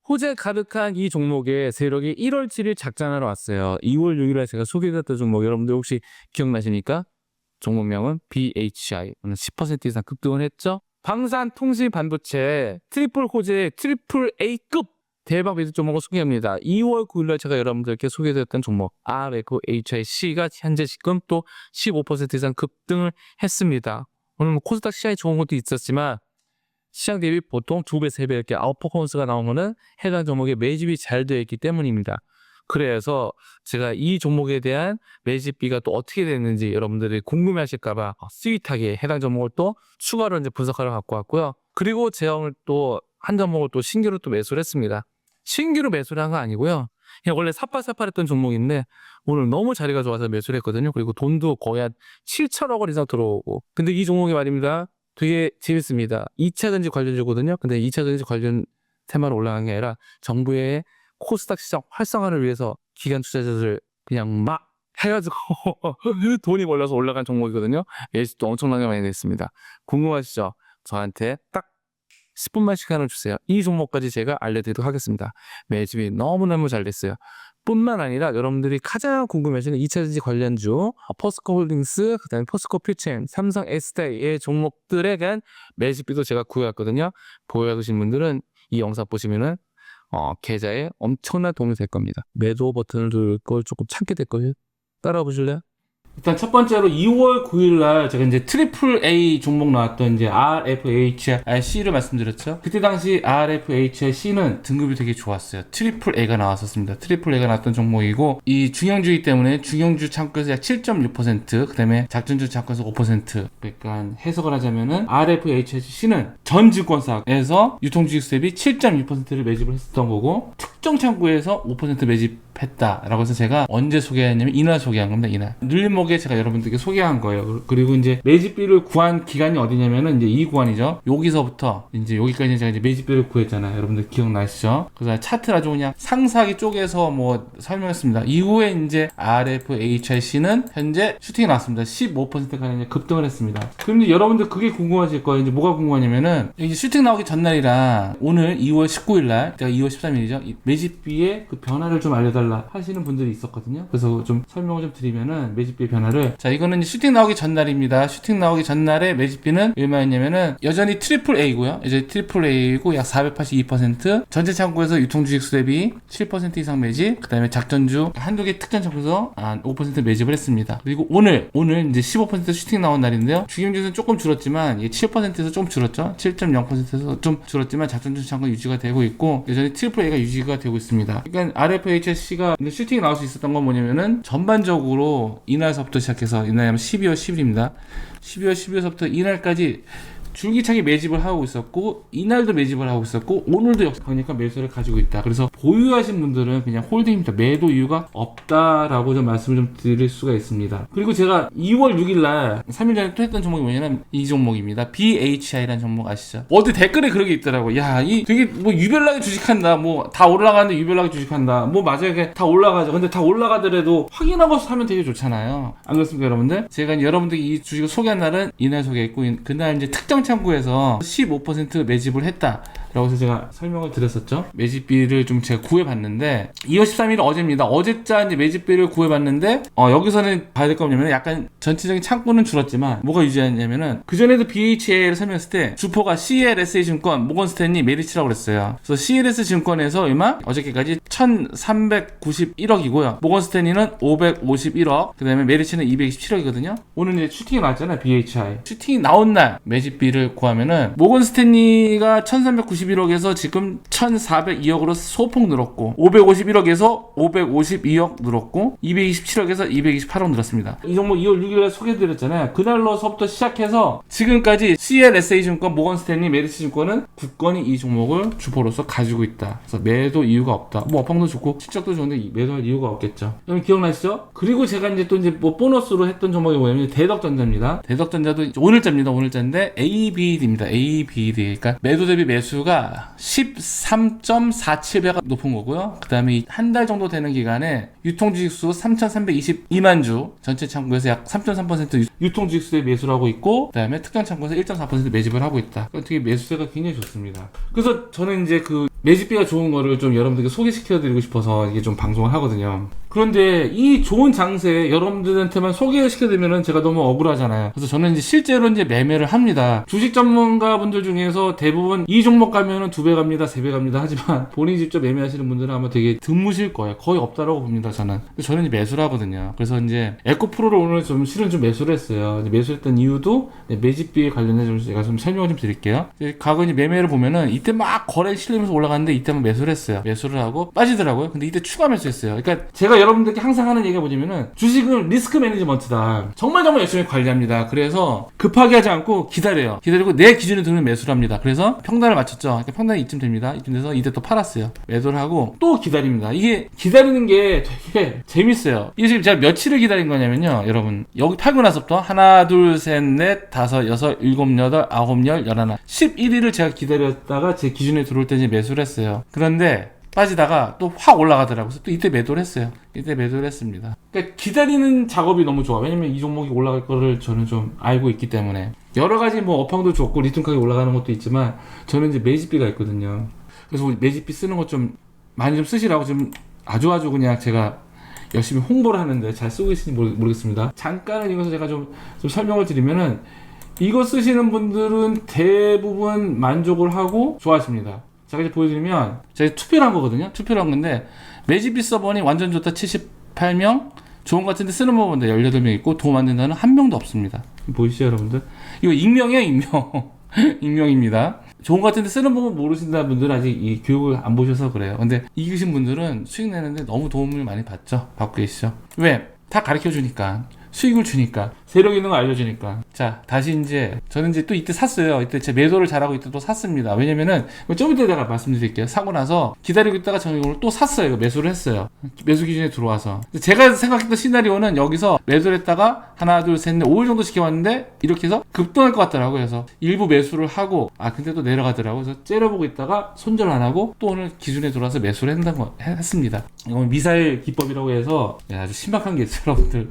호재 가득한 이 종목의 세력이 1월 7일 작전하러 왔어요. 2월 6일에 제가 소개했던 종목 여러분들 혹시 기억나십니까? 종목명은 BHI. 오늘 10% 이상 급등을 했죠. 방산통신 반도체 트리플 호재 트리플 A급 대박 매수 종목을 소개합니다. 2월 9일날 제가 여러분들께 소개드렸던 종목 RFHIC가 현재 지금 또 15% 이상 급등을 했습니다. 오늘 뭐 코스닥 CI 좋은 것도 있었지만 시장 대비 보통 2배, 3배 이렇게 아웃퍼포먼스가 나오면은 해당 종목에 매집이 잘 되어 있기 때문입니다. 그래서 제가 이 종목에 대한 매집비가 또 어떻게 됐는지 여러분들이 궁금해하실까봐 스윗하게 해당 종목을 또 추가로 이제 분석하러 갖고 왔고요. 그리고 제가 오늘 또 한 종목을 또 신규로 또 매수를 했습니다. 신규로 매수를 한 거 아니고요. 그냥 원래 사팔사팔했던 종목인데 오늘 너무 자리가 좋아서 매수를 했거든요. 그리고 돈도 거의 한 7천억 원 이상 들어오고. 근데 이 종목이 말입니다. 되게 재밌습니다. 2차전지 관련주거든요. 근데 2차전지 관련 테마로 올라간 게 아니라 정부의 코스닥 시장 활성화를 위해서 기관 투자자들 그냥 막 해가지고 돈이 몰려서 올라간 종목이거든요. 예시도 엄청나게 많이 냈습니다. 궁금하시죠? 저한테 딱 10분만 시간을 주세요. 이 종목까지 제가 알려드리도록 하겠습니다. 매집이 너무너무 잘 됐어요. 뿐만 아니라 여러분들이 가장 궁금해하시는 2차전지 관련주 포스코 홀딩스, 그 다음에 포스코 퓨처엠, 삼성 에스테이의 종목들에 대한 매집비도 제가 구해왔거든요. 보유하신 분들은 이 영상 보시면은 계좌에 엄청난 도움이 될 겁니다. 매도 버튼을 누를 걸 조금 참게 될 거예요. 따라와 보실래요? 일단 첫 번째로 2월 9일 날 제가 이제 트리플 A 종목 나왔던 이제 RFHIC를 말씀드렸죠. 그때 당시 RFHIC는 등급이 되게 좋았어요. 트리플 A가 나왔었습니다. 트리플 A가 나왔던 종목이고 이 중형주이기 때문에 중형주 창구에서 약 7.6%, 그다음에 작전주 창구에서 5%. 그러니까 해석을 하자면은 RFHIC는 전 증권사에서 유통주식 대비 7.6%를 매집을 했었던 거고 특정 창구에서 5% 매집했다라고 해서 제가 언제 소개했냐면 이날 소개한 겁니다. 이날 늘목에 제가 여러분들께 소개한 거예요. 그리고 이제 매집비를 구한 기간이 어디냐면은 이제 이 구간이죠. 여기서부터 이제 여기까지 제가 이제 매집비를 구했잖아요. 여러분들 기억나시죠? 그래서 차트를 아주 그냥 상세하게 쪼개서 뭐 설명했습니다. 이후에 이제 RFHIC는 현재 슈팅이 나왔습니다. 15%까지 급등을 했습니다. 그럼 이제 여러분들 그게 궁금하실 거예요. 이제 뭐가 궁금하냐면은 이제 슈팅 나오기 전날이랑 오늘 2월 19일날 제가 2월 13일이죠. 매집비의 그 변화를 좀 알려달라 하시는 분들이 있었거든요. 그래서 좀 설명을 좀 드리면은 매집비의 변화를, 자 이거는 슈팅 나오기 전날입니다. 슈팅 나오기 전날에 매집비는 얼마였냐면은 여전히 트리플 A고요. 여전히 트리플 A고 약 482%, 전체 창구에서 유통주식수 대비 7% 이상 매집, 그 다음에 작전주 한두 개 특전 창구에서 5% 매집을 했습니다. 그리고 오늘 이제 15% 슈팅 나온 날인데요. 중형주는 조금 줄었지만 7%에서 조금 줄었죠. 7.0%에서 좀 줄었지만 작전주 창구 유지가 되고 있고 여전히 트리플 A가 유지가 되고 있습니다. 그러니까 RFHC가 슈팅이 나올 수 있었던 건 뭐냐면은 전반적으로 이날서부터 시작해서 이날이면 12월 10일입니다. 12월 10일서부터 이날까지 줄기차게 매집을 하고 있었고 이날도 매집을 하고 있었고 오늘도 역시 강력한 매수를 가지고 있다. 그래서 보유하신 분들은 그냥 홀딩입니다. 매도 이유가 없다라고 좀 말씀을 좀 드릴 수가 있습니다. 그리고 제가 2월 6일날 3일 전에 또 했던 종목이 뭐냐면 이 종목입니다. BHI라는 종목 아시죠? 어디 댓글에 그런 게 있더라고. 야, 이 되게 뭐 유별나게 주식한다. 뭐 다 올라가는데 유별나게 주식한다. 뭐 맞아요. 다 올라가죠. 근데 다 올라가더라도 확인하고 사면 되게 좋잖아요. 안 그렇습니까, 여러분들? 제가 여러분들이 이 주식을 소개한 날은 이날 소개했고 그날 이제 특정 창구에서 15% 매집을 했다 라고 해서 제가 설명을 드렸었죠. 매집비를 좀 제가 구해봤는데 2월 13일 어제입니다. 어제자 이제 매집비를 구해봤는데 여기서는 봐야 될 거 뭐냐면 약간 전체적인 창구는 줄었지만 뭐가 유지했냐면은 그전에도 BHA를 설명했을 때 주포가 CLSA 증권, 모건스탠리, 메리츠라고 그랬어요. 그래서 CLS 증권에서 얼마? 어저께까지 1391억이고요. 모건스탠리는 551억, 그 다음에 메리츠는 227억이거든요. 오늘 이제 슈팅이 나왔잖아요. BHI 슈팅이 나온 날 매집비를 구하면은 모건스탠리가 1391억에서 지금 1402억으로 소폭 늘었고 551억에서 552억 늘었고 227억에서 228억 늘었습니다. 이 종목 2월 6일에 소개해드렸잖아요. 그날로서부터 시작해서 지금까지 CLSA 증권, 모건스탠리, 메리츠 증권은 굳건히 이 종목을 주포로서 가지고 있다. 그래서 매도 이유가 없다. 뭐 업황도 좋고 실적도 좋은데 매도할 이유가 없겠죠. 여러분 기억나시죠? 그리고 제가 이제 또 이제 뭐 보너스로 했던 종목이 뭐냐면 대덕전자입니다. 대덕전자도 오늘자입니다. 오늘자인데 ABD입니다. ABD. 그러니까 매도 대비 매수가 13.47배가 높은 거고요. 그 다음에 한 달 정도 되는 기간에 유통주식수 3,322만 주, 전체 창구에서 약 3.3% 유통주식수에 매수를 하고 있고, 그 다음에 특정 창구에서 1.4% 매집을 하고 있다. 되게 매수세가 굉장히 좋습니다. 그래서 저는 이제 그 매집비가 좋은 거를 좀 여러분들께 소개시켜드리고 싶어서 이게 좀 방송을 하거든요. 그런데 이 좋은 장세에 여러분들한테만 소개를 시켜드리면은 제가 너무 억울하잖아요. 그래서 저는 이제 실제로 이제 매매를 합니다. 주식 전문가분들 중에서 대부분 이 종목 가면은 2배 갑니다, 3배 갑니다. 하지만 본인이 직접 매매하시는 분들은 아마 되게 드무실 거예요. 거의 없다라고 봅니다, 저는. 저는 이제 매수를 하거든요. 그래서 이제 에코프로를 오늘 좀 실은 좀 매수를 했어요. 이제 매수했던 이유도 매집비에 관련해서 제가 좀 설명을 좀 드릴게요. 과거 이제 매매를 보면은 이때 막 거래 실리면서 올라갔는데 이때 한번 매수를 했어요. 매수를 하고 빠지더라고요. 근데 이때 추가 매수했어요. 그러니까 제가 여러분들께 항상 하는 얘기가 뭐냐면은 주식은 리스크 매니지먼트다. 정말 열심히 관리합니다. 그래서 급하게 하지 않고 기다려요. 기다리고 내 기준에 들면 매수를 합니다. 그래서 평단을 맞췄죠. 그러니까 평단이 이쯤 됩니다. 이쯤 돼서 이때 또 팔았어요. 매도를 하고 또 기다립니다. 이게 기다리는 게 되게 재밌어요. 이게 지금 제가 며칠을 기다린 거냐면요. 여러분 여기 팔고 나서부터 하나 둘 셋 넷 다섯 여섯 일곱 여덟 아홉 열 열하나 11일을 제가 기다렸다가 제 기준에 들어올 때 이제 매수를 했어요. 그런데 빠지다가 또 확 올라가더라고요. 그래서 또 이때 매도를 했어요. 이때 매도를 했습니다. 그러니까 기다리는 작업이 너무 좋아. 왜냐면 이 종목이 올라갈 거를 저는 좀 알고 있기 때문에. 여러 가지 뭐 업황도 좋고 리턴값이 올라가는 것도 있지만 저는 이제 매집비가 있거든요. 그래서 우리 매집비 쓰는 것 좀 많이 좀 쓰시라고 좀 아주 그냥 제가 열심히 홍보를 하는데 잘 쓰고 있을지 모르겠습니다. 잠깐은 이것을 제가 좀 설명을 드리면은 이거 쓰시는 분들은 대부분 만족을 하고 좋아하십니다. 제가 이제 보여드리면 제가 투표를 한 거거든요. 투표를 한 건데 매집비 서버니 완전 좋다 78명, 좋은 것 같은데 쓰는 법은 18명 있고 도움 안 된다는 한 명도 없습니다. 보이시죠 여러분들? 이거 익명이에요, 익명. 익명입니다. 좋은 것 같은데 쓰는 법은 모르신다는 분들은 아직 이 교육을 안 보셔서 그래요. 근데 이기신 분들은 수익 내는데 너무 도움을 많이 받고 계시죠. 왜? 다 가르쳐 주니까. 수익을 주니까, 세력 있는 거 알려주니까. 자, 다시 이제 저는 이제 또 이때 샀어요. 이때 제 매도를 잘하고 이때 또 샀습니다. 왜냐면은 좀 이따 내가 말씀드릴게요. 사고 나서 기다리고 있다가 저는 오늘 또 샀어요. 매수를 했어요. 매수 기준에 들어와서. 제가 생각했던 시나리오는 여기서 매수를 했다가 하나 둘 셋 넷 5일 정도 지켜봤는데 이렇게 해서 급등할 것 같더라고요. 그래서 일부 매수를 하고 근데 또 내려가더라고요. 그래서 째려보고 있다가 손절 안 하고 또 오늘 기준에 들어와서 매수를 했습니다. 이건 미사일 기법이라고 해서 아주 신박한 게 있어요, 여러분들.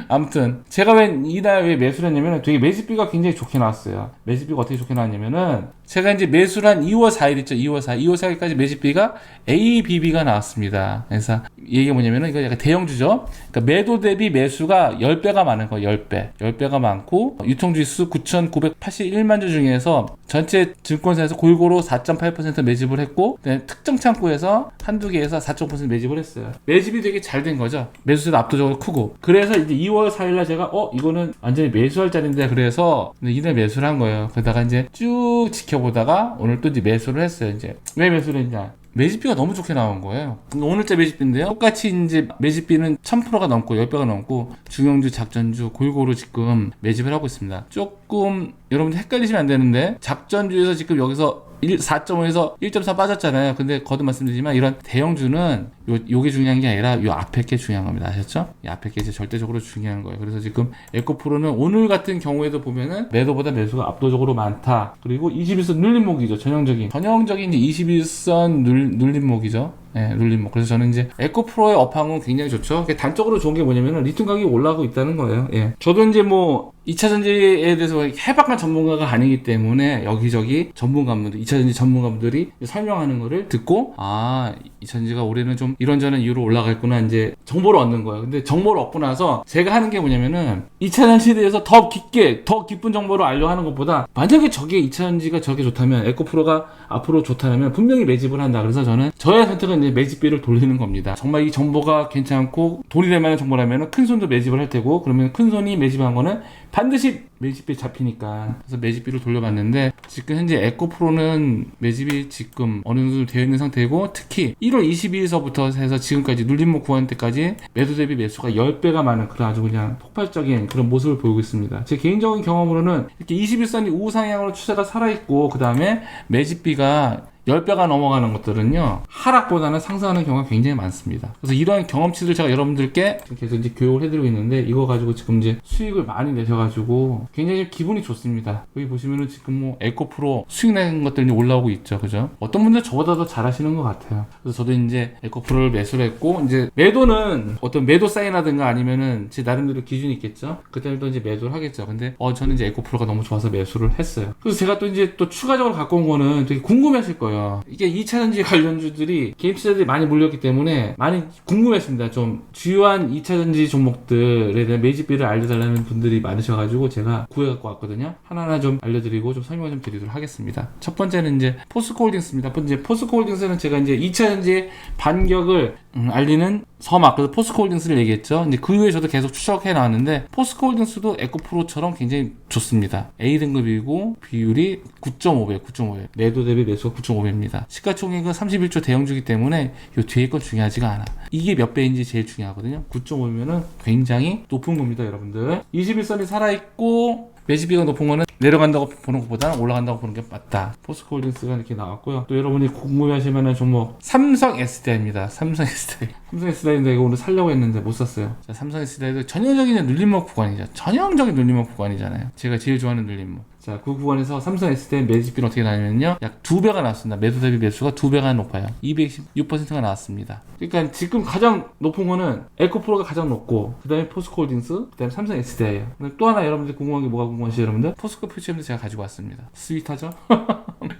아무튼 제가 이날 왜 매수를 했냐면 되게 매집비가 굉장히 좋게 나왔어요. 매집비가 어떻게 좋게 나왔냐면은 제가 이제 매수를 한 2월 4일 있죠. 2월 4일까지 매집비가 ABB가 나왔습니다. 그래서 이게 뭐냐면은 이거 약간 대형주죠. 그러니까 매도 대비 매수가 10배가 많은 거예요. 10배가 많고 유통주수 9,981만 주 중에서 전체 증권사에서 골고루 4.8% 매집을 했고 특정 창구에서 한두 개에서 4.5% 매집을 했어요. 매집이 되게 잘 된 거죠. 매수세도 압도적으로 크고. 그래서 이제 2월 4일날 제가 이거는 완전히 매수할 자리인데 그래서 이날 매수를 한 거예요. 그러다가 이제 쭉 지켜보다가 오늘 또 이제 매수를 했어요. 이제 왜 매수를 했냐? 매집비가 너무 좋게 나온 거예요. 오늘자 매집비인데요. 똑같이 이제 매집비는 1000%가 넘고 10배가 넘고 중형주, 작전주 골고루 지금 매집을 하고 있습니다. 조금 여러분들 헷갈리시면 안 되는데 작전주에서 지금 여기서 4.5에서 1.4 빠졌잖아요. 근데 거듭 말씀드리지만 이런 대형주는 요게 중요한 게 아니라 요 앞에 게 중요한 겁니다. 아셨죠? 이 앞에 게 이제 절대적으로 중요한 거예요. 그래서 지금 에코프로는 오늘 같은 경우에도 보면은 매도보다 매수가 압도적으로 많다. 그리고 21선 눌림목이죠. 전형적인 이제 21선 눌림목이죠. 네, 눌림목. 그래서 저는 이제 에코프로의 업황은 굉장히 좋죠. 단적으로 좋은 게 뭐냐면은 리튬 가격이 올라가고 있다는 거예요. 예. 저도 이제 뭐 2차전지에 대해서 해박한 전문가가 아니기 때문에 여기저기 전문가분들, 2차전지 전문가분들이 설명하는 거를 듣고 2차전지가 올해는 좀 이런저런 이유로 올라갈구나 이제 정보를 얻는 거예요. 근데 정보를 얻고 나서 제가 하는 게 뭐냐면은 2차전지에 대해서 더 깊은 정보를 알려 하는 것보다 만약에 2차전지가 저게 좋다면 에코프로가 앞으로 좋다면 분명히 매집을 한다. 그래서 저는 저의 선택은 이제 매집비를 돌리는 겁니다. 정말 이 정보가 괜찮고 돈이 될 만한 정보라면 큰 손도 매집을 할 테고 그러면 큰 손이 매집한 거는 반드시 매집비 잡히니까. 그래서 매집비를 돌려봤는데 지금 현재 에코프로는 매집이 지금 어느 정도 되어 있는 상태고 특히 1월 22일서부터 해서 지금까지 눌림목 구간 때까지 매도 대비 매수가 10배가 많은 그런 아주 그냥 폭발적인 그런 모습을 보이고 있습니다. 제 개인적인 경험으로는 이렇게 21선이 우상향으로 추세가 살아있고 그 다음에 매집비가 10배가 넘어가는 것들은요 하락보다는 상승하는 경우가 굉장히 많습니다. 그래서 이러한 경험치들 제가 여러분들께 계속 이제 교육을 해드리고 있는데 이거 가지고 지금 이제 수익을 많이 내셔가지고 굉장히 기분이 좋습니다. 여기 보시면은 지금 뭐 에코프로 수익 낸 것들이 올라오고 있죠, 그죠? 어떤 분들 저보다 더 잘하시는 것 같아요. 그래서 저도 이제 에코프로를 매수를 했고 이제 매도는 어떤 매도 사인이라든가 아니면은 제 나름대로 기준이 있겠죠. 그때는 또 이제 매도를 하겠죠. 근데 저는 이제 에코프로가 너무 좋아서 매수를 했어요. 그래서 제가 또 이제 또 추가적으로 갖고 온 거는 되게 궁금해하실 거예요. 몰렸더라고요. 이게 2차전지 관련주들이 개인 투자들이 많이 몰렸기 때문에 많이 궁금했습니다. 좀 주요한 2차전지 종목들에 대한 매집비를 알려달라는 분들이 많으셔가지고 제가 구해갖고 왔거든요. 하나하나 좀 알려드리고 좀 설명을 좀 드리도록 하겠습니다. 첫 번째는 이제 포스코홀딩스입니다. 이제 포스코홀딩스는 제가 이제 2차전지의 반격을 알리는 서막, 그래서 포스코홀딩스를 얘기했죠. 이제 그 이후에 저도 계속 추적해 나왔는데 포스코홀딩스도 에코프로처럼 굉장히 좋습니다. A등급이고 비율이 9.5배, 9.5배. 매도 대비 매수가 9.5배입니다. 시가총액은 31조 대형주기 때문에 이 뒤에 건 중요하지가 않아. 이게 몇 배인지 제일 중요하거든요. 9.5배면은 굉장히 높은 겁니다, 여러분들. 21선이 살아있고 매집비가 높은 거는 내려간다고 보는 것보다는 올라간다고 보는 게 맞다. 포스코홀딩스가 이렇게 나왔고요. 또 여러분이 궁금해하실 만한 종목 삼성 SDI입니다. 삼성 SDI. 삼성 SDI인데 이거 오늘 살려고 했는데 못 샀어요. 자, 삼성 SDI도 전형적인 눌림목 구간이죠. 전형적인 눌림목 구간이잖아요. 제가 제일 좋아하는 눌림목. 자, 그 구간에서 삼성 SDI 매집비는 어떻게 나냐면요. 약 2배가 나왔습니다. 매도 대비 매수가 2배가 높아요. 216%가 나왔습니다. 그러니까 지금 가장 높은 거는 에코프로가 가장 높고, 그 다음에 포스코홀딩스, 그 다음에 삼성 SDI예요. 또 하나 여러분들 궁금한 게 뭐가 궁금하시죠, 여러분들? 포스코 퓨처엠도 제가 가지고 왔습니다. 스윗하죠?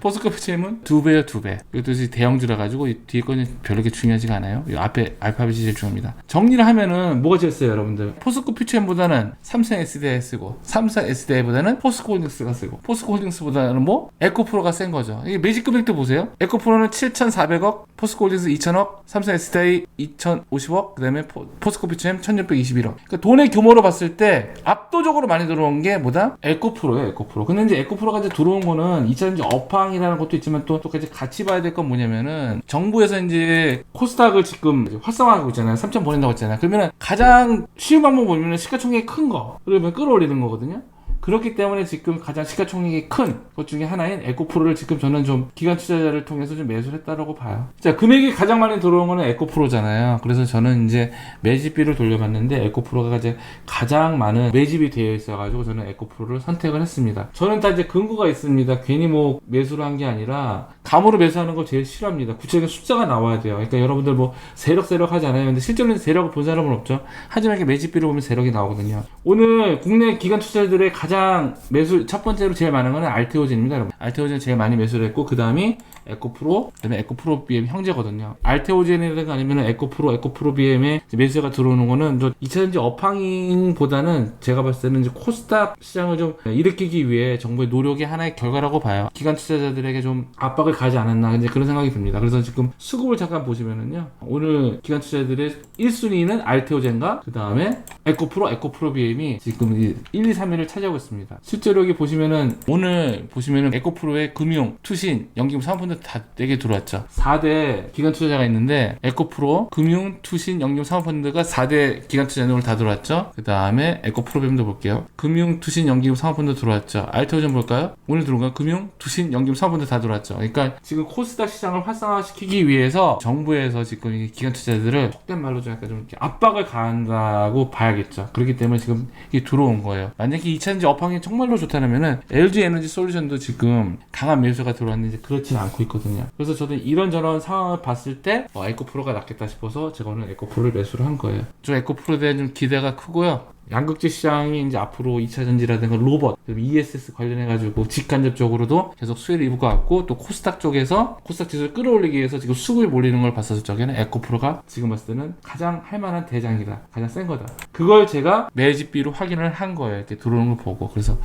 포스코 퓨처엠은 2배요, 2배. 이것도 대형주라 가지고 이 뒤에 거는 별로 그렇게 중요하지가 않아요. 이 앞에 알파벳이 제일 중요합니다. 정리를 하면은 뭐가 제일 세요, 여러분들? 포스코 퓨처엠보다는 삼성 SDI 쓰고, 삼성 SDI보다는 포스코홀딩스가 쓰고, 포스코홀딩스보다는 뭐 에코프로가 센 거죠. 이게 매집 금액도 보세요. 에코프로는 7,400억, 포스코홀딩스 2,000억, 삼성 SDI 2,050억, 그 다음에 포스코 퓨처엠 1,621억. 그러니까 돈의 규모로 봤을 때 압도적으로 많이 들어온 게 뭐다? 에코프로예요, 에코프로. 근데 이제 에코프로가 이제 들어온 거는 2차전지 업황이라는 것도 있지만 또 똑같이 같이 봐야 될 건 뭐냐면은 정부에서 이제 코스닥을 지금 활성화하고 있잖아요. 3천 보낸다고 했잖아요. 그러면은 가장 쉬운 방법 보면은 시가총액이 큰 거, 그러면 끌어올리는 거거든요. 그렇기 때문에 지금 가장 시가총액이 큰 것 중에 하나인 에코프로를 지금 저는 좀 기관 투자자를 통해서 좀 매수를 했다라고 봐요. 자, 금액이 가장 많이 들어온 거는 에코프로잖아요. 그래서 저는 이제 매집비를 돌려봤는데 에코프로가 이제 가장 많은 매집이 되어 있어가지고 저는 에코프로를 선택을 했습니다. 저는 다 이제 근거가 있습니다. 괜히 뭐 매수를 한 게 아니라 감으로 매수하는 걸 제일 싫어합니다. 구체적인 숫자가 나와야 돼요. 그러니까 여러분들 뭐 세력 하잖아요. 근데 실제로는 세력을 본 사람은 없죠. 하지만 이렇게 매집비를 보면 세력이 나오거든요. 오늘 국내 기관 투자자들의 가장 매수 첫 번째로 제일 많은 거는 알테오젠입니다, 여러분. 알테오젠 제일 많이 매수를 했고, 그 다음이 에코프로, 그 다음에 에코프로 BM 형제거든요. 알테오젠이라든가 아니면 에코프로 BM에 매수가 들어오는 거는 2차전지 업황보다는 제가 봤을 때는 이제 코스닥 시장을 좀 일으키기 위해 정부의 노력의 하나의 결과라고 봐요. 기관 투자자들에게 좀 압박을 가지 않았나, 이제 그런 생각이 듭니다. 그래서 지금 수급을 잠깐 보시면은요. 오늘 기관 투자자들의 1순위는 알테오젠과 그 다음에 에코프로 BM이 지금 1, 2, 3위를 차지하고 있습니다. 실제로 여기 보시면은 오늘 보시면은 에코프로의 금융, 투신, 연기금 사모펀드 다 4개 들어왔죠. 4대 기관 투자자가 있는데 에코프로, 금융, 투신, 연기금 사모펀드가 4대 기관 투자자 오늘 다 들어왔죠. 그 다음에 에코프로뱀도 볼게요. 금융, 투신, 연기금 사모펀드 들어왔죠. 알테오젠 볼까요? 오늘 들어온 거 금융, 투신, 연기금 사모펀드 다 들어왔죠. 그러니까 지금 코스닥 시장을 활성화시키기 위해서 정부에서 지금 이 기관 투자자들을 속된 말로 좀 약간 좀 이렇게 압박을 가한다고 봐야겠죠. 그렇기 때문에 지금 이게 들어온 거예요. 만약에 2차전지 업황이 정말로 좋다면은 LG 에너지 솔루션도 지금 강한 매수가 들어왔는데 그렇지는 않고 있거든요. 그래서 저도 이런저런 상황을 봤을 때 에코프로가 낫겠다 싶어서 제가 오늘 에코프로를 매수를 한 거예요. 좀 에코프로에 대한 좀 기대가 크고요. 양극재 시장이 이제 앞으로 2차전지라든가 로봇, ESS 관련해가지고 직간접적으로도 계속 수혜를 입을 것 같고, 또 코스닥 쪽에서 코스닥 지수를 끌어올리기 위해서 지금 수급이 몰리는 걸 봤었을 적에는 에코프로가 지금 봤을 때는 가장 할만한 대장이다. 가장 센 거다. 그걸 제가 매집비로 확인을 한 거예요. 이렇게 들어오는 걸 보고. 그래서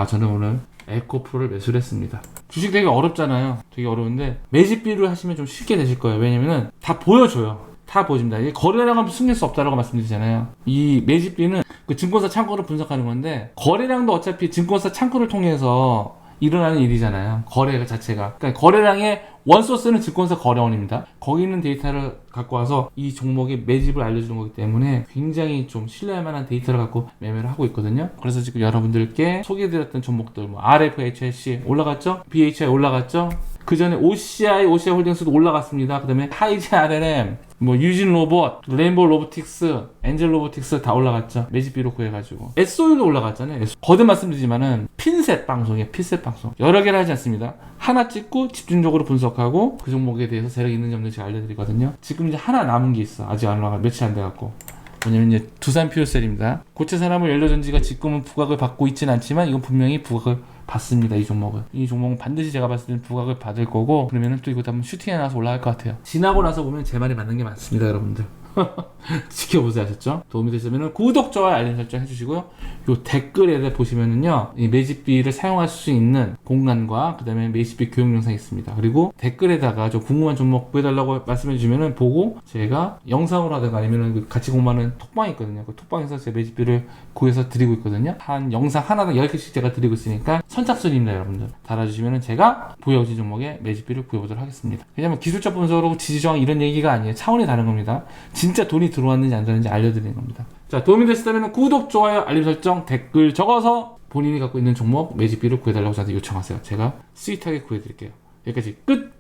저는 오늘 에코프로를 매수를 했습니다. 주식 되게 어렵잖아요. 되게 어려운데 매집비를 하시면 좀 쉽게 되실 거예요. 왜냐면은 다 보여줘요. 다 보여줍니다. 이게 거래량은 숨길 수 없다라고 말씀드리잖아요. 이 매집비는 그 증권사 창구를 분석하는 건데, 거래량도 어차피 증권사 창구를 통해서 일어나는 일이잖아요. 거래 자체가. 그러니까 거래량의 원소스는 증권사 거래원입니다. 거기 있는 데이터를 갖고 와서 이 종목의 매집을 알려주는 거기 때문에 굉장히 좀 신뢰할 만한 데이터를 갖고 매매를 하고 있거든요. 그래서 지금 여러분들께 소개해드렸던 종목들, 뭐 RFHLC 올라갔죠? BHI 올라갔죠? 그 전에 OCI 홀딩스도 올라갔습니다. 그 다음에 하이지 RLM, 뭐 유진 로봇, 레인보우 로보틱스, 엔젤 로보틱스 다 올라갔죠. 매집비로 구해가지고. SOU도 올라갔잖아요. 거듭 말씀드리지만은 핀셋 방송이에요. 핀셋 방송. 여러 개를 하지 않습니다. 하나 찍고 집중적으로 분석하고 그 종목에 대해서 세력이 있는 점들 제가 알려드리거든요. 지금 이제 하나 남은 게 있어. 아직 안 올라가, 며칠 안 돼갖고. 뭐냐면 이제 두산 퓨어셀입니다. 고체 산화물 연료전지가 지금은 부각을 받고 있진 않지만 이건 분명히 부각을 받습니다. 이 종목은. 이 종목은 반드시 제가 봤을 때는 부각을 받을 거고, 그러면은 또 이것도 한번 슈팅해 나서 올라갈 것 같아요. 지나고 나서 보면 제 말이 맞는 게 많습니다, 여러분들. 지켜보세요. 아셨죠? 도움이 되시면 구독, 좋아요, 알림 설정 해주시고요. 요 댓글에 보시면은요, 이 매집비를 사용할 수 있는 공간과 그 다음에 매집비 교육 영상이 있습니다. 그리고 댓글에다가 좀 궁금한 종목 구해달라고 말씀해 주시면은 보고 제가 영상으로 하든가 아니면은 그 같이 공부하는 톡방이 있거든요. 그 톡방에서 제 매집비를 구해서 드리고 있거든요. 한 영상 하나당 10개씩 제가 드리고 있으니까 선착순입니다, 여러분들. 달아주시면은 제가 보여진 종목에 매집비를 구해보도록 하겠습니다. 왜냐면 기술적 분석으로 지지저항 이런 얘기가 아니에요. 차원이 다른 겁니다. 진짜 돈이 들어왔는지 안 들어왔는지 알려드리는 겁니다. 자, 도움이 되셨다면 구독, 좋아요, 알림 설정, 댓글 적어서 본인이 갖고 있는 종목 매집비를 구해달라고 저한테 요청하세요. 제가 스윗하게 구해드릴게요. 여기까지 끝!